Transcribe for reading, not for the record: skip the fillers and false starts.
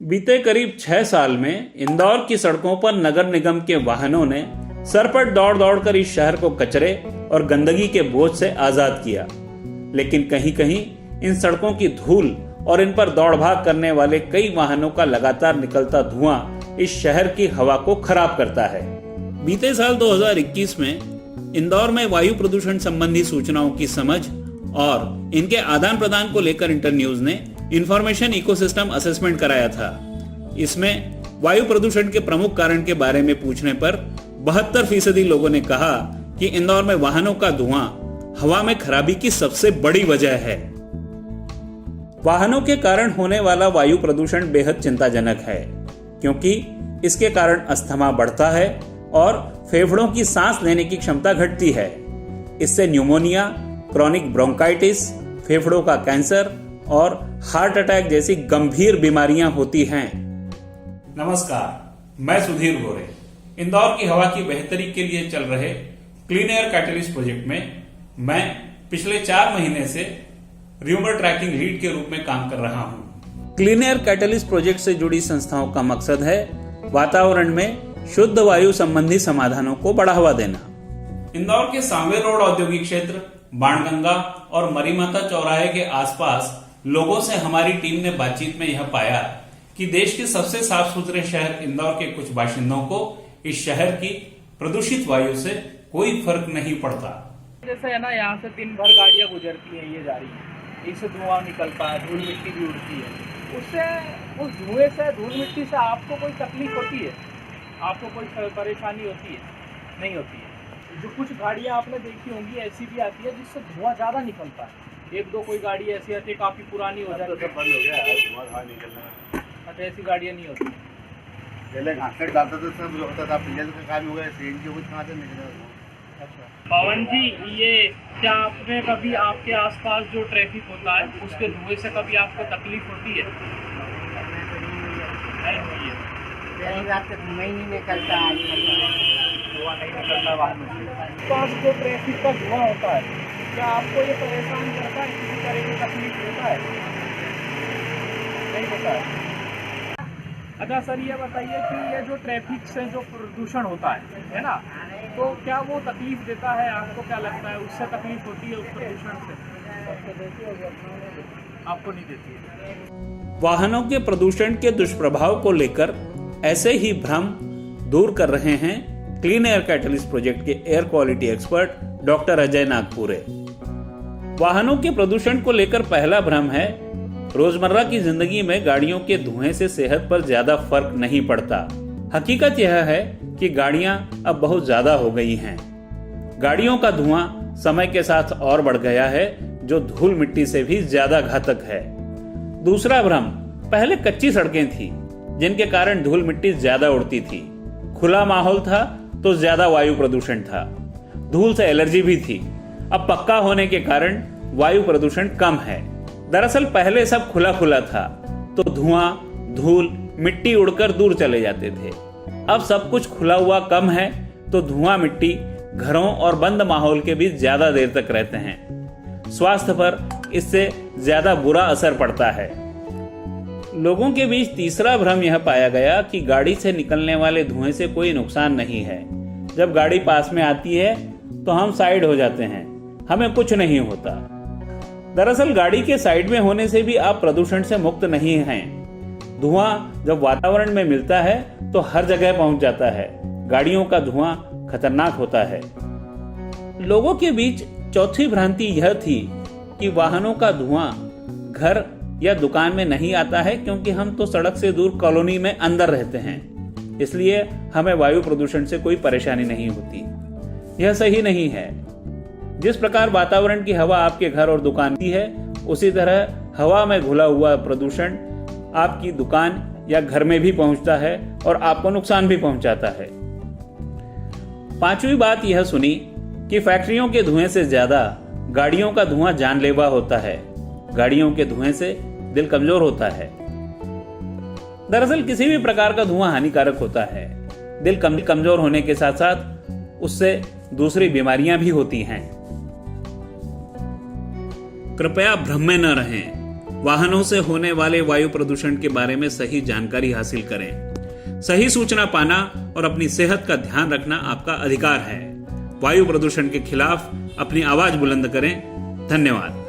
बीते करीब 6 साल में इंदौर की सड़कों पर नगर निगम के वाहनों ने सरपट दौड़ दौड़ कर इस शहर को कचरे और गंदगी के बोझ से आजाद किया। लेकिन कहीं कहीं इन सड़कों की धूल और इन पर दौड़ भाग करने वाले कई वाहनों का लगातार निकलता धुआं इस शहर की हवा को खराब करता है। बीते साल 2021 में इंदौर में वायु प्रदूषण संबंधी सूचनाओं की समझ और इनके आदान प्रदान को लेकर इंटरन्यूज ने इंफॉर्मेशन इकोसिस्टम असेसमेंट कराया था। इसमें वायु प्रदूषण के प्रमुख कारण के बारे में पूछने पर 72% लोगों ने कहा कि इंदौर में वाहनों का धुआं हवा में खराबी की सबसे बड़ी वजह है। वाहनों के कारण होने वाला वायु प्रदूषण बेहद चिंताजनक है, क्योंकि इसके कारण अस्थमा बढ़ता है और फेफड़ों की सांस लेने की क्षमता घटती है। इससे न्यूमोनिया, क्रॉनिक ब्रोंकाइटिस, फेफड़ों का कैंसर और हार्ट अटैक जैसी गंभीर बीमारियां होती हैं। नमस्कार, मैं सुधीर गोरे। इंदौर की हवा की बेहतरी के लिए चल रहे क्लीन एयर कैटलिस्ट प्रोजेक्ट में मैं पिछले 4 महीने से र्यूमर ट्रैकिंग लीड के रूप में काम कर रहा हूं। क्लीन एयर कैटलिस्ट प्रोजेक्ट से जुड़ी संस्थाओं का मकसद है वातावरण में शुद्ध वायु संबंधी समाधानों को बढ़ावा देना। इंदौर के सांवेर रोड औद्योगिक क्षेत्र, बाणगंगा और मरीमाता चौराहे के आसपास लोगों से हमारी टीम ने बातचीत में यह पाया कि देश के सबसे साफ सुथरे शहर इंदौर के कुछ बाशिंदों को इस शहर की प्रदूषित वायु से कोई फर्क नहीं पड़ता। जैसे है ना, यहाँ से दिन भर गाड़ियाँ गुजरती हैं, ये जा रही है, इससे धुआं निकलता है, धूल मिट्टी भी उड़ती है। उससे उस धुएं से, धूल मिट्टी से आपको कोई तकलीफ होती है? आपको कोई परेशानी होती है? नहीं होती है। जो कुछ गाड़ियाँ आपने देखी होंगी ऐसी भी आती है जिससे धुआं ज़्यादा निकलता है। 1-2 कोई गाड़ी ऐसी आती है काफ़ी पुरानी हो जाती है, बंद हो गया धुआं बाहर निकलना। अच्छा, ऐसी गाड़ियाँ नहीं होती। पहले घास डालता था, सब होता था, पीले का काम हो गया, सीएनजी कुछ कहाँ से निकला। अच्छा पवन जी, ये क्या आपने कभी आपके आसपास जो ट्रैफिक होता है उसके धुएं से कभी आपको तकलीफ होती है? नहीं हुई है। पहली रात से धुआं ही नहीं निकलता, धुआं नहीं निकलता वाहनों से। पास जो ट्रैफिक का धुआं होता है, क्या आपको ये परेशान करता है? किसी तरह की तकलीफ होता है? नहीं होता है। अच्छा सर, ये बताइए कि ये जो ट्रैफिक से जो प्रदूषण होता है ना, तो क्या वो तकलीफ देता है? आपको क्या लगता है, उससे तकलीफ होती है उस प्रदूषण से? आपको नहीं देती है। वाहनों के प्रदूषण के दुष्प्रभाव को लेकर ऐसे ही भ्रम दूर कर रहे हैं क्लीन एयर कैटलिस्ट प्रोजेक्ट के air quality expert doctor Ajay Nagpure. वाहनों के प्रदूषण को लेकर पहला भ्रम है रोजमर्रा की जिंदगी में गाड़ियों के धुएं से सेहत पर ज्यादा फर्क नहीं पड़ता। हकीकत यह है कि गाड़ियां अब बहुत ज्यादा हो गई हैं। गाड़ियों का धुआं समय के साथ और बढ़ गया है, जो धूल मिट्टी से भी ज्यादा घातक है। दूसरा भ्रम, पहले कच्ची सड़कें थी जिनके कारण धूल मिट्टी ज्यादा उड़ती थी। खुला माहौल था तो ज्यादा वायु प्रदूषण था, धूल से एलर्जी भी थी। अब पक्का होने के कारण वायु प्रदूषण कम है। दरअसल पहले सब खुला खुला था तो धुआं, धूल, मिट्टी उड़कर दूर चले जाते थे। अब सब कुछ खुला हुआ कम है तो धुआं, मिट्टी घरों और बंद माहौल के बीच ज्यादा देर तक रहते हैं। स्वास्थ्य पर इससे ज्यादा बुरा असर पड़ता है। लोगों के बीच तीसरा भ्रम यह पाया गया कि गाड़ी से निकलने वाले धुएं से कोई नुकसान नहीं है। जब गाड़ी पास में आती है तो हम साइड हो जाते हैं, हमें कुछ नहीं होता। दरअसल गाड़ी के साइड में होने से भी आप प्रदूषण से मुक्त नहीं हैं। धुआं जब वातावरण में मिलता है तो हर जगह पहुंच जाता है। गाड़ियों का धुआं खतरनाक होता है। लोगों के बीच चौथी भ्रांति यह थी कि वाहनों का धुआं घर या दुकान में नहीं आता है, क्योंकि हम तो सड़क से दूर कॉलोनी में अंदर रहते हैं, इसलिए हमें वायु प्रदूषण से कोई परेशानी नहीं होती। यह सही नहीं है। जिस प्रकार वातावरण की हवा आपके घर और दुकान की है, उसी तरह हवा में घुला हुआ प्रदूषण आपकी दुकान या घर में भी पहुंचता है और आपको नुकसान भी पहुंचाता है। पांचवी बात यह सुनी कि फैक्ट्रियों के धुएं से ज्यादा गाड़ियों का धुआं जानलेवा होता है। गाड़ियों के धुएं से दिल कमजोर होता है। दरअसल किसी भी प्रकार का धुआं हानिकारक होता है। दिल कमजोर होने के साथ साथ उससे दूसरी बीमारियां भी होती हैं। कृपया भ्रम में न रहें। वाहनों से होने वाले वायु प्रदूषण के बारे में सही जानकारी हासिल करें। सही सूचना पाना और अपनी सेहत का ध्यान रखना आपका अधिकार है। वायु प्रदूषण के खिलाफ अपनी आवाज बुलंद करें। धन्यवाद।